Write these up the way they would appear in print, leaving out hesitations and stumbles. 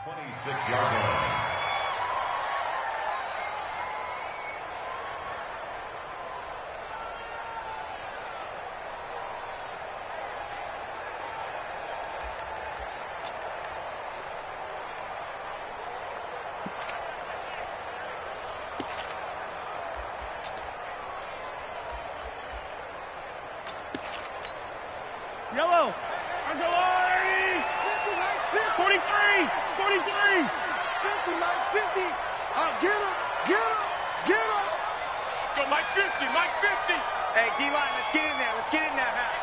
26-yard line. Yellow. 43. 43. 50, Mike, 50. Get him. Get him. Get him. Go, Mike 50. Mike 50. Hey, D-line, let's get in there. Let's get in there, man.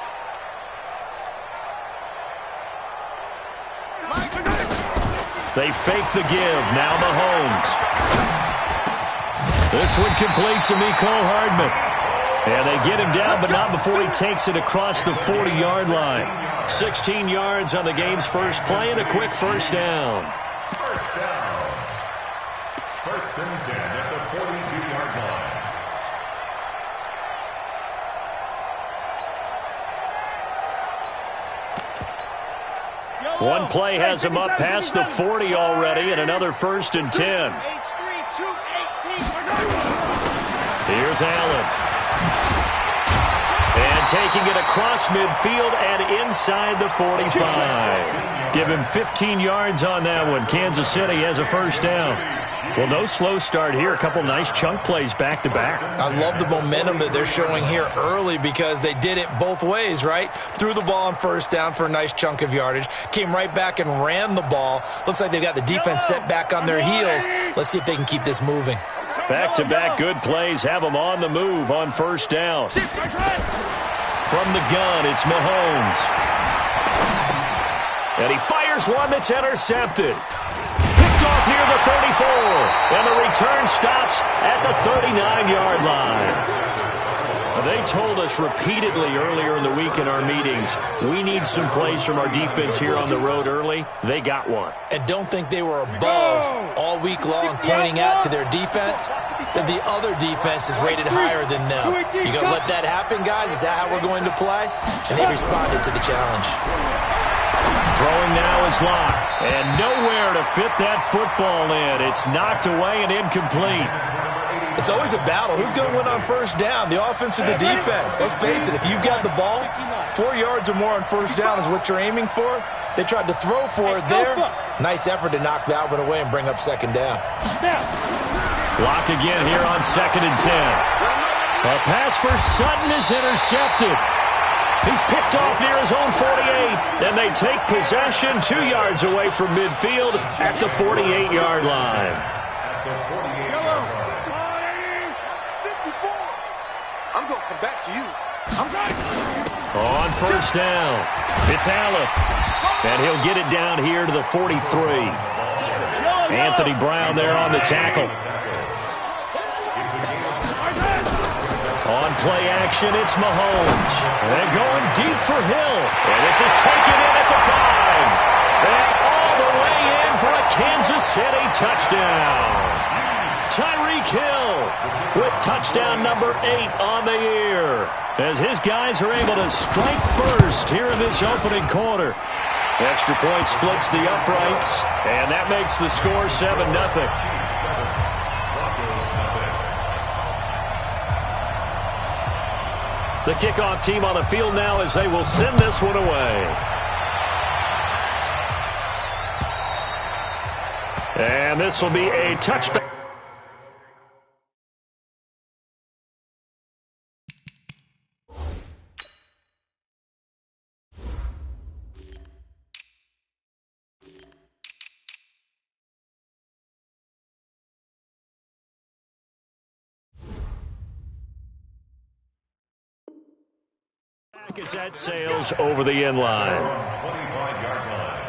They fake the give. Now Mahomes. This one complete to Mecole Hardman. And they get him down, but not before he takes it across the 40-yard line. 16 yards on the game's first play and a quick first down. First down. First and 10 at the 42-yard line. One play has him up past the 40 already, and another first and 10. Here's Allen. And taking it across midfield and inside the 45. Give him 15 yards on that one. Kansas City has a first down. Well, no slow start here. A couple nice chunk plays back-to-back. I love the momentum that they're showing here early because they did it both ways, right? Threw the ball on first down for a nice chunk of yardage. Came right back and ran the ball. Looks like they've got the defense set back on their heels. Let's see if they can keep this moving. Back-to-back good plays have them on the move on first down. From the gun, it's Mahomes. And he fires one that's intercepted. Picked off near the 34. And the return stops at the 39-yard line. They told us repeatedly earlier in the week in our meetings, we need some plays from our defense here on the road early. They got one. And don't think they were above all week long pointing out to their defense that the other defense is rated higher than them. You going to let that happen, guys? Is that how we're going to play? And they responded to the challenge. Throwing now is Locke. And nowhere to fit that football in. It's knocked away and incomplete. It's always a battle. Who's going to win on first down, the offense or the defense? Let's face it, if you've got the ball, 4 yards or more on first down is what you're aiming for. They tried to throw for it there. Nice effort to knock that one away and bring up second down. Block again here on second and 10. A pass for Sutton is intercepted. He's picked off near his own 48. And they take possession 2 yards away from midfield at the 48-yard line. I'm going to come back to you. On first down, it's Allen. And he'll get it down here to the 43. Anthony Brown there on the tackle. On play action, it's Mahomes. And going deep for Hill. And this is taken in at the 5. And all the way in for a Kansas City touchdown. Tyreek Hill with touchdown number 8 on the year. As his guys are able to strike first here in this opening quarter. Extra point splits the uprights, and that makes the score 7-0. The kickoff team on the field now as they will send this one away. And this will be a touchback. Is that sails over the end line. 25-yard line.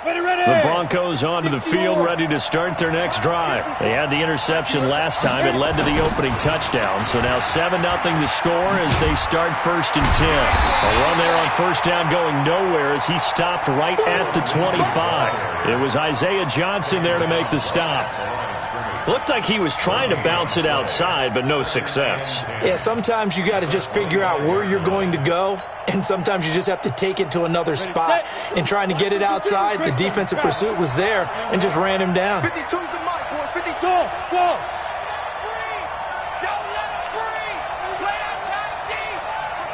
The Broncos onto the field, ready to start their next drive. They had the interception last time. It led to the opening touchdown. So now 7-0 to score as they start 1st and 10. A run there on 1st down going nowhere as he stopped right at the 25. It was Isaiah Johnson there to make the stop. Looked like he was trying to bounce it outside, but no success. Yeah, sometimes you got to just figure out where you're going to go, and sometimes you just have to take it to another spot. And trying to get it outside, the defensive pursuit was there and just ran him down. 52's the mic, boys. 52. Go.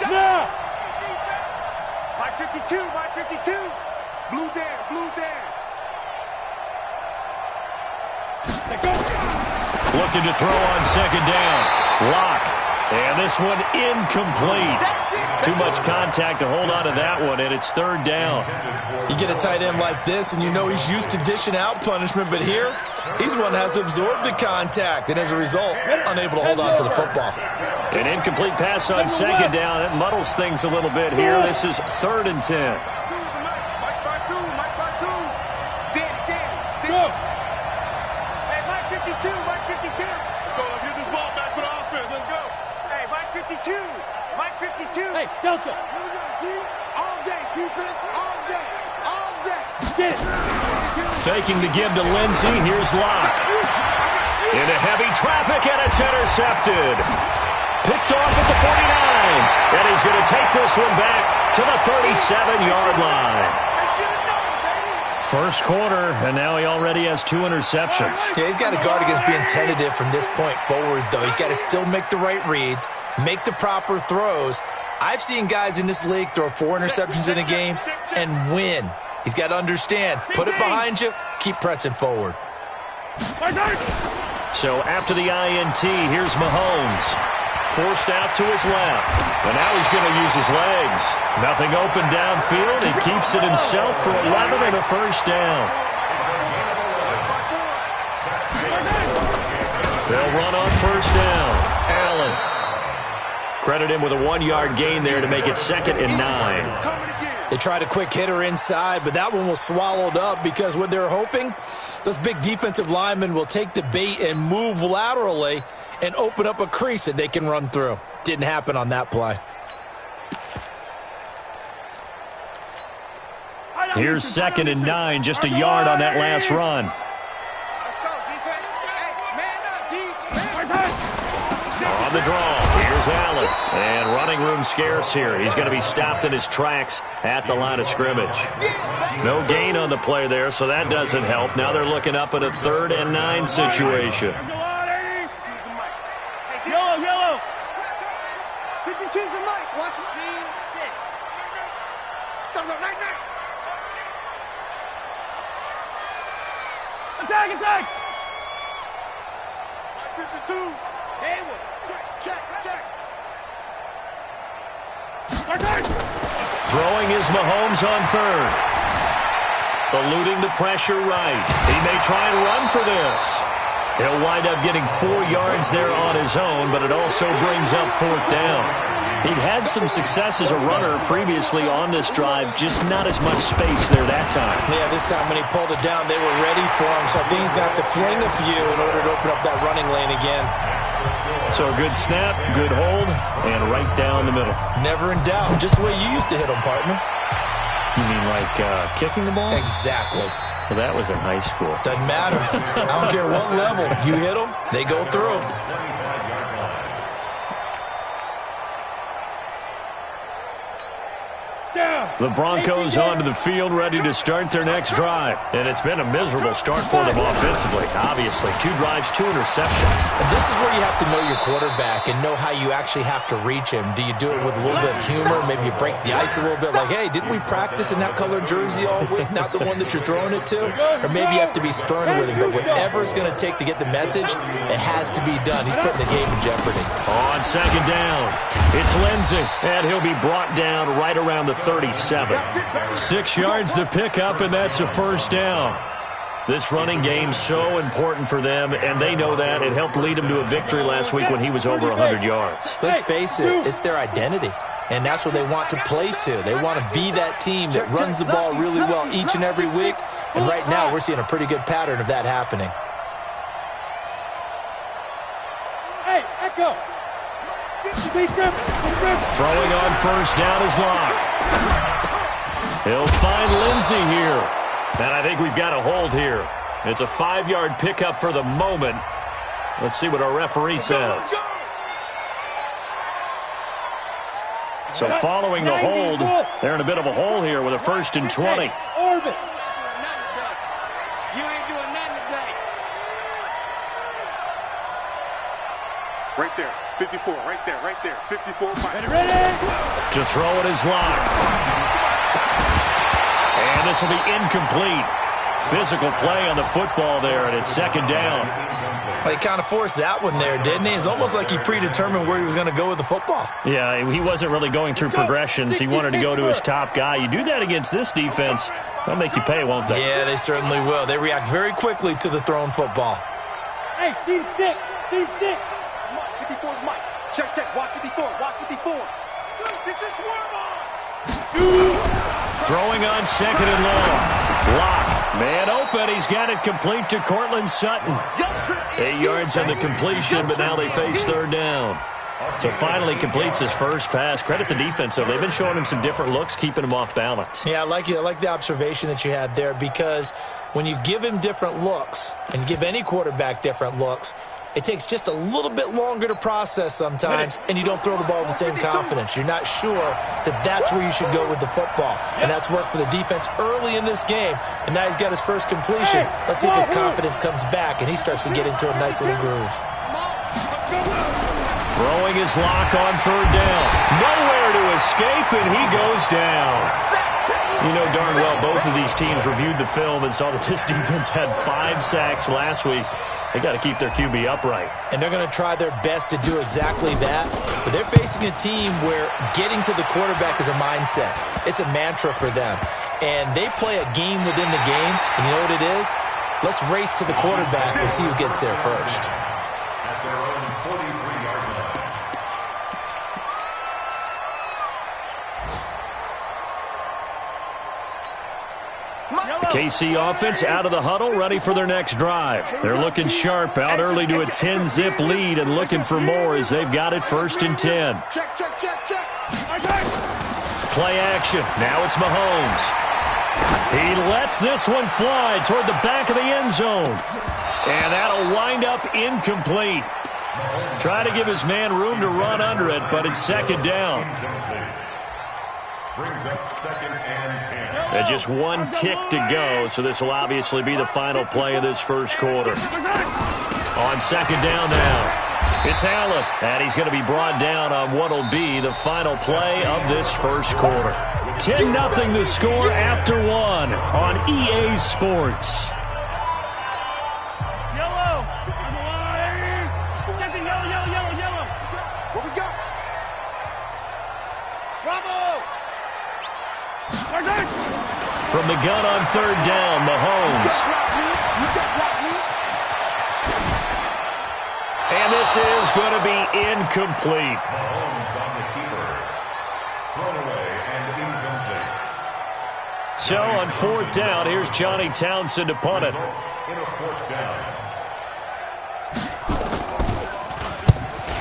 Now. Mike 52, Mike 52. Blue there, blue there. Looking to throw on 2nd down. Lock. And this one incomplete. Too much contact to hold on to that one, and it's 3rd down. You get a tight end like this, and you know he's used to dishing out punishment, but here, he's one that has to absorb the contact, and as a result, unable to hold on to the football. An incomplete pass on 2nd down. That muddles things a little bit here. This is 3rd and 10. Mike 52, Mike 52. Dan. Go. Hey, Mike 52, Mike 52. Let's go, let's get this ball back for the offense. Let's go. Hey, Mike 52, Mike 52. Hey, Delta. Here we go, D. All day, defense, all day, all day. Get it. Faking the give to Lindsey. Here's Locke. Into heavy traffic, and it's intercepted. Picked off at the 49. And he's going to take this one back to the 37-yard line. First quarter, and now he already has 2 interceptions. Yeah, he's got to guard against being tentative from this point forward, though. He's got to still make the right reads, make the proper throws. I've seen guys in this league throw 4 interceptions in a game and win. He's got to understand, put it behind you, keep pressing forward. So after the INT, here's Mahomes. Forced out to his left. And now he's going to use his legs. Nothing open downfield. He keeps it himself for 11 and a 1st down. They'll run on 1st down. Allen. Credit him with a 1-yard gain there to make it 2nd and 9. They tried a quick hitter inside, but that one was swallowed up because what they're hoping, those big defensive linemen will take the bait and move laterally and open up a crease that they can run through. Didn't happen on that play. Here's 2nd and 9, just a yard on that last run. Let's go, defense. Hey, man up, defense. On the draw, here's Allen. And running room scarce here. He's going to be stopped in his tracks at the line of scrimmage. No gain on the play there, so that doesn't help. Now they're looking up at a 3rd and 9 situation. Yellow. 52's the mic. Watch it. C6. Talk about right now. Attack. 52. Haywood. Check. Throwing is Mahomes on 3rd. Eluding the pressure right. He may try and run for this. He'll wind up getting 4 yards there on his own, but it also brings up 4th down. He'd had some success as a runner previously on this drive, just not as much space there that time. Yeah, this time when he pulled it down, they were ready for him, so I think he's going to have to fling a few in order to open up that running lane again. So a good snap, good hold, and right down the middle. Never in doubt, just the way you used to hit them, partner. You mean like kicking the ball? Exactly. Well, that was in high school. Doesn't matter. I don't care what level. You hit them, they go through. The Broncos onto the field, ready to start their next drive. And it's been a miserable start for them offensively. Obviously, 2 drives, 2 interceptions. And this is where you have to know your quarterback and know how you actually have to reach him. Do you do it with a little bit of humor? Maybe you break the ice a little bit like, hey, didn't we practice in that colored jersey all week, not the one that you're throwing it to? Or maybe you have to be stern with him. But whatever it's going to take to get the message, it has to be done. He's putting the game in jeopardy. On 2nd down, it's Lindsey, and he'll be brought down right around the 37. 6 yards to pick up, and that's a 1st down. This running game's so important for them, and they know that. It helped lead them to a victory last week when he was over 100 yards. Let's face it, it's their identity, and that's what they want to play to. They want to be that team that runs the ball really well each and every week And right now, we're seeing a pretty good pattern of that happening. Hey, Echo. Throwing on first down is Locke. He'll find Lindsey here. And I think we've got a hold here. It's a 5-yard pickup for the moment. Let's see what our referee says. So following the hold, they're in a bit of a hole here with a 1st and 20. Orbit. You ain't doing nothing today. Right there. 54. Right there. 54. Ready? To throw it is Locke. And this will be incomplete. Physical play on the football there, and it's 2nd down. Well, he kind of forced that one there, didn't he? It's almost like he predetermined where he was going to go with the football. Yeah, he wasn't really going through progressions. He wanted to go to his top guy. You do that against this defense, they'll make you pay, won't they? Yeah, they certainly will. They react very quickly to the thrown football. Hey, Team 6. Team 6. Mike, 54 is Mike. Check. Watch 54. Get your swarm on. Throwing on 2nd and long. Locke, man open. He's got it complete to Cortland Sutton. 8 yards on the completion, but now they face 3rd down. So finally completes his first pass. Credit the defense, though. They've been showing him some different looks, keeping him off balance. Yeah, I like the observation that you had there, because when you give him different looks and give any quarterback different looks, it takes just a little bit longer to process sometimes, and you don't throw the ball with the same confidence. You're not sure that that's where you should go with the football. And that's worked for the defense early in this game. And now he's got his first completion. Let's see if his confidence comes back and he starts to get into a nice little groove. Throwing his Locke on 3rd down. Nowhere to escape, and he goes down. You know darn well both of these teams reviewed the film and saw that this defense had 5 sacks last week. They got to keep their QB upright. And they're going to try their best to do exactly that. But they're facing a team where getting to the quarterback is a mindset. It's a mantra for them. And they play a game within the game. And you know what it is? Let's race to the quarterback and see who gets there first. At their own 43-yard line. The KC offense out of the huddle, ready for their next drive. They're looking sharp, out early to a 10-zip lead and looking for more as they've got it 1st and 10. Check. Play action. Now it's Mahomes. He lets this one fly toward the back of the end zone. And that'll wind up incomplete. Try to give his man room to run under it, but it's 2nd down. Brings up 2nd and 10. And just 1 tick to go, so this will obviously be the final play of this first quarter. On 2nd down now, it's Allen, and he's going to be brought down on what will be the final play of this first quarter. 10-0 the score after 1 on EA Sports. Yellow. On the line. Second, yellow. What we got? Bravo. From the gun on 3rd down, Mahomes. And this is going to be incomplete. Mahomes on the keeper. Thrown away and incomplete. So on 4th down, here's Johnny Townsend to punt it. Results in a 4th down.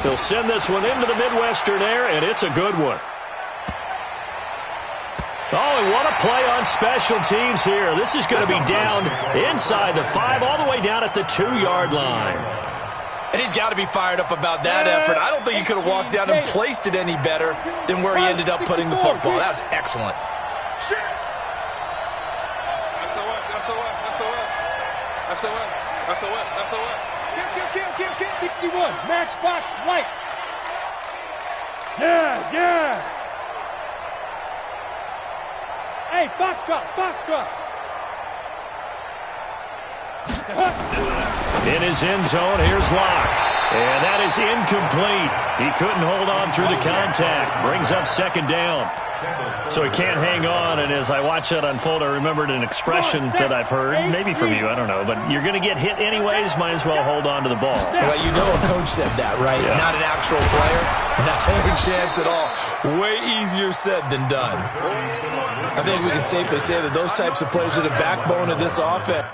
He'll send this one into the Midwestern air, and it's a good one. Oh, and what a play on special teams here. This is going to be down inside the 5, all the way down at the 2-yard line. And he's got to be fired up about that effort. I don't think he could have walked down and placed it any better than where he ended up putting the football. That was excellent. Kill. 61. Matchbox lights. Yes. Hey, box drop. In his end zone, here's Locke. And that is incomplete. He couldn't hold on through the contact. Brings up second down. So he can't hang on, and as I watch that unfold, I remembered an expression that I've heard, maybe from you, I don't know, but you're going to get hit anyways, might as well hold on to the ball. Well, you know a coach said that, right? Yeah. Not an actual player. Not a chance at all. Way easier said than done. I think we can safely say that those types of players are the backbone of this offense.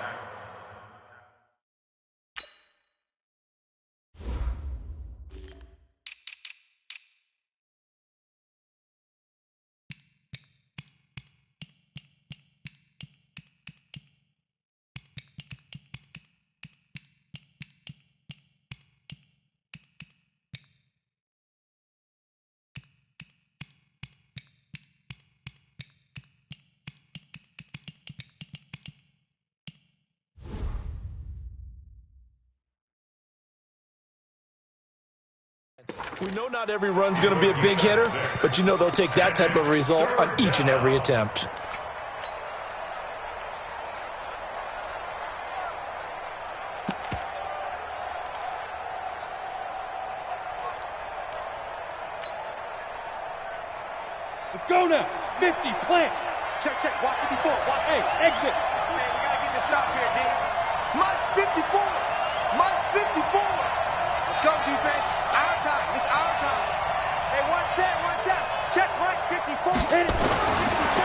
We know not every run's going to be a big hitter, but you know they'll take that type of result on each and every attempt. Let's go now. 50, plant. Check, check. Walk 54. Walk. Hey, exit. Man, we got to get this stop here, D. Mike's 54. Mike's 54. Let's go, defense. Our time. It's our time. Hey, one set. Check right, 54. Hit it.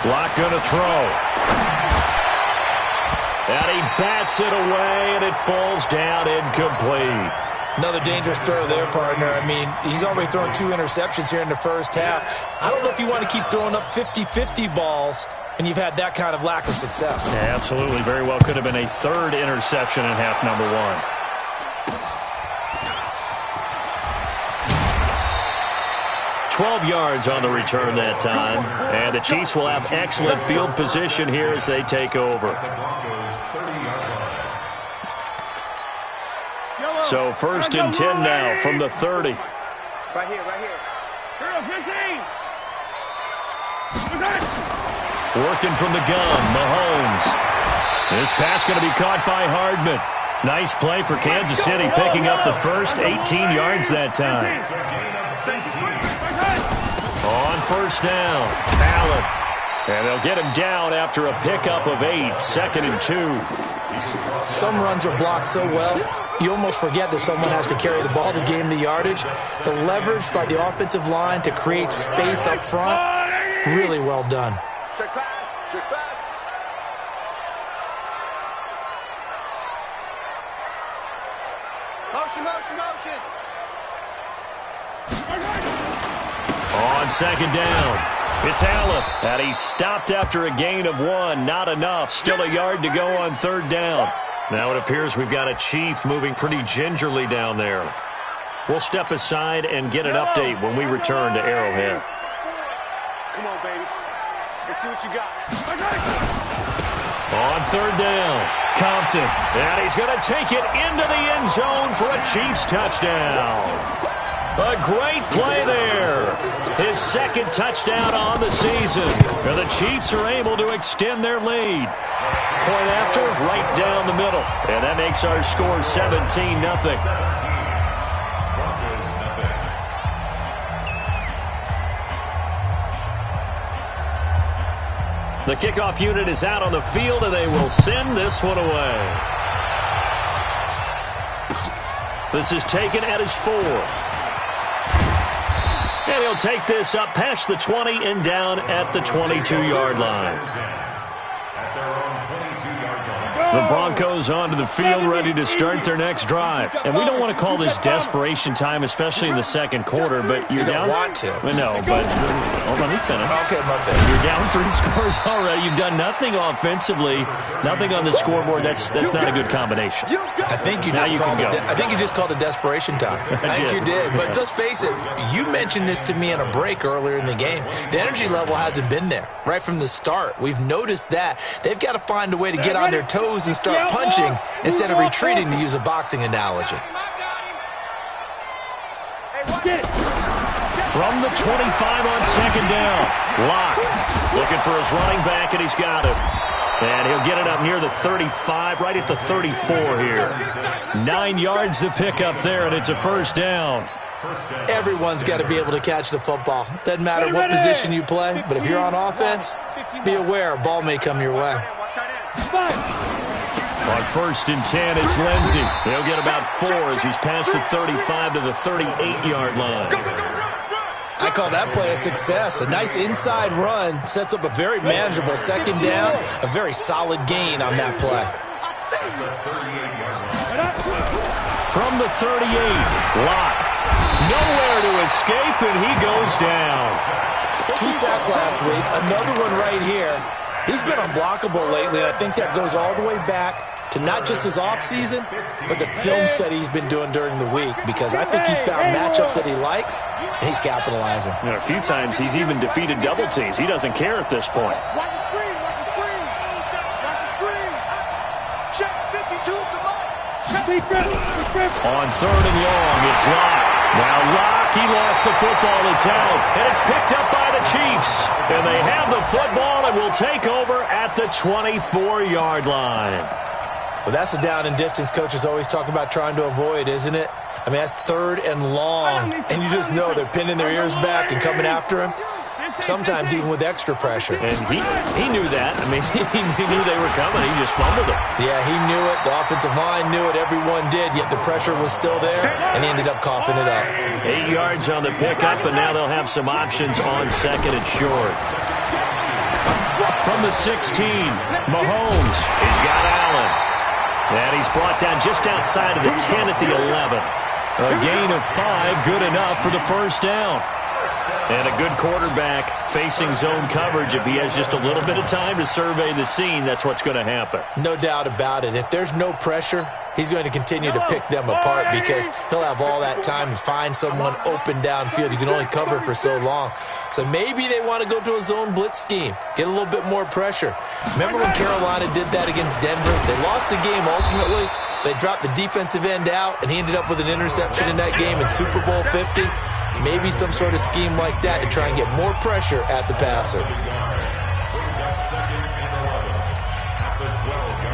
Block going to throw. And he bats it away, and it falls down incomplete. Another dangerous throw there, partner. I mean, he's already thrown 2 interceptions here in the first half. I don't know if you want to keep throwing up 50-50 balls, and you've had that kind of lack of success. Yeah, absolutely. Very well could have been a third interception in half number 1. Yards on the return that time, and the Chiefs will have excellent field position here as they take over. So 1st and 10 now from the 30. Right here. Girl, 15. Working from the gun, Mahomes. This pass going to be caught by Hardman. Nice play for Kansas City, picking up the first 18 yards that time. On 1st down, Allen. And they'll get him down after a pickup of 8, 2nd and 2. Some runs are blocked so well, you almost forget that someone has to carry the ball to gain the yardage. The leverage by the offensive line to create space up front, really well done. Check fast. Motion. On 2nd down, it's Allen. And he stopped after a gain of 1. Not enough. Still a yard to go on 3rd down. Now it appears we've got a Chief moving pretty gingerly down there. We'll step aside and get an update when we return to Arrowhead. Come on, baby. Let's see what you got. On 3rd down, Compton. And he's going to take it into the end zone for a Chiefs touchdown. A great play there. His 2nd touchdown on the season. And the Chiefs are able to extend their lead. Point after, right down the middle. And that makes our score 17-0. The kickoff unit is out on the field, and they will send this one away. This is taken at his 4. And he'll take this up past the 20 and down at the 22-yard line. The Broncos onto the field, ready to start their next drive. And we don't want to call this desperation time, especially in the 2nd quarter, but you're down. You don't want to. No, but hold on, let me finish. Okay, my bad. You're down 3 scores already. You've done nothing offensively, nothing on the scoreboard. That's not a good combination. I think you just called it desperation time. I think you did. But let's face it, you mentioned this to me in a break earlier in the game. The energy level hasn't been there right from the start. We've noticed that. They've got to find a way to get on their toes and start punching instead of retreating, to use a boxing analogy. From the 25 on 2nd down, Locke looking for his running back, and he's got it. And he'll get it up near the 35, right at the 34 here. 9 yards to pick up there, and it's a first down. Everyone's got to be able to catch the football. Doesn't matter what position you play, but if you're on offense, be aware a ball may come your way. On 1st and 10, it's Lindsey. He'll get about 4 as he's past the 35 to the 38-yard line. I call that play a success. A nice inside run sets up a very manageable second down, a very solid gain on that play. From the 38, Locke. Nowhere to escape, and he goes down. 2 sacks last week, another one right here. He's been unblockable lately, and I think that goes all the way back to not just his offseason, but the film study he's been doing during the week, because I think he's found matchups that he likes, and he's capitalizing. And a few times he's even defeated double teams. He doesn't care at this point. Watch the screen, watch the screen. Watch the screen. Check 52, come on. On 3rd and long, it's Locke. Now Locke, he lost the football. It's out, and it's picked up by the Chiefs. And they have the football and will take over at the 24-yard line. Well, that's the down and distance coaches always talk about trying to avoid, isn't it? I mean, that's 3rd and long, and you just know they're pinning their ears back and coming after him, sometimes even with extra pressure. And he knew that. I mean, he knew they were coming. He just fumbled it. Yeah, he knew it. The offensive line knew it. Everyone did, yet the pressure was still there, and he ended up coughing it up. 8 yards on the pickup, and now they'll have some options on 2nd and short. From the 16, Mahomes. He's got Allen. And he's brought down just outside of the 10 at the 11. A gain of 5, good enough for the first down. And a good quarterback facing zone coverage. If he has just a little bit of time to survey the scene, that's what's going to happen. No doubt about it. If there's no pressure, he's going to continue to pick them apart because he'll have all that time to find someone open downfield. You can only cover for so long. So maybe they want to go to a zone blitz scheme, get a little bit more pressure. Remember when Carolina did that against Denver? They lost the game ultimately. They dropped the defensive end out, and he ended up with an interception in that game in Super Bowl 50. Maybe some sort of scheme like that to try and get more pressure at the passer.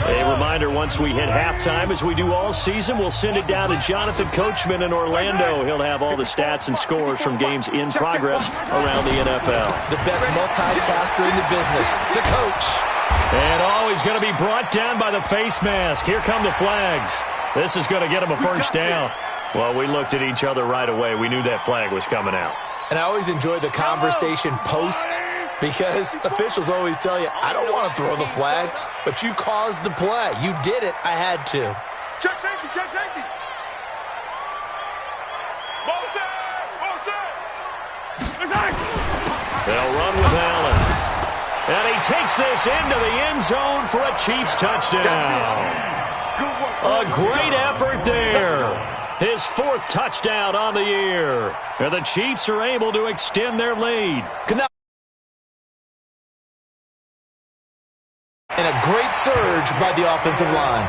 A reminder, once we hit halftime, as we do all season, we'll send it down to Jonathan Coachman in Orlando. He'll have all the stats and scores from games in progress around the NFL. The best multitasker in the business, the coach. And he's going to be brought down by the face mask. Here come the flags. This is going to get him a first down. Well, we looked at each other right away. We knew that flag was coming out. And I always enjoy the conversation post, because officials always tell you, I don't want to throw the flag, but you caused the play. You did it. I had to. Check safety, check safety. They'll run with Allen. And he takes this into the end zone for a Chiefs touchdown. A great effort there. His 4th touchdown on the year. And the Chiefs are able to extend their lead. And a great surge by the offensive line.